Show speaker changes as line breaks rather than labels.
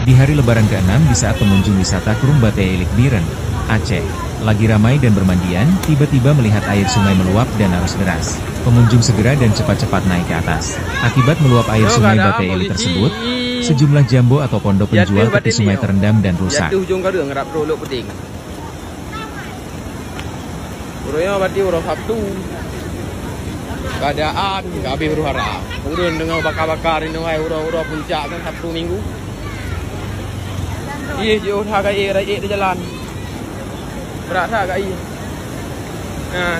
Di hari lebaran ke-6 di saat pengunjung wisata Krumbate Elik Biren, Aceh, lagi ramai dan bermandian, tiba-tiba melihat air sungai meluap dan arus deras. Pengunjung segera dan cepat-cepat naik ke atas. Akibat meluap air sungai Bate Elik tersebut, sejumlah jambo atau pondok penjual tepi sungai terendam dan rusak.
Keadaan habis berharap. Urun dengan bakar-bakar ini ura puncak kan Sabtu Minggu. Iya, jauh harga air di jalan. Berat harga air. Nah,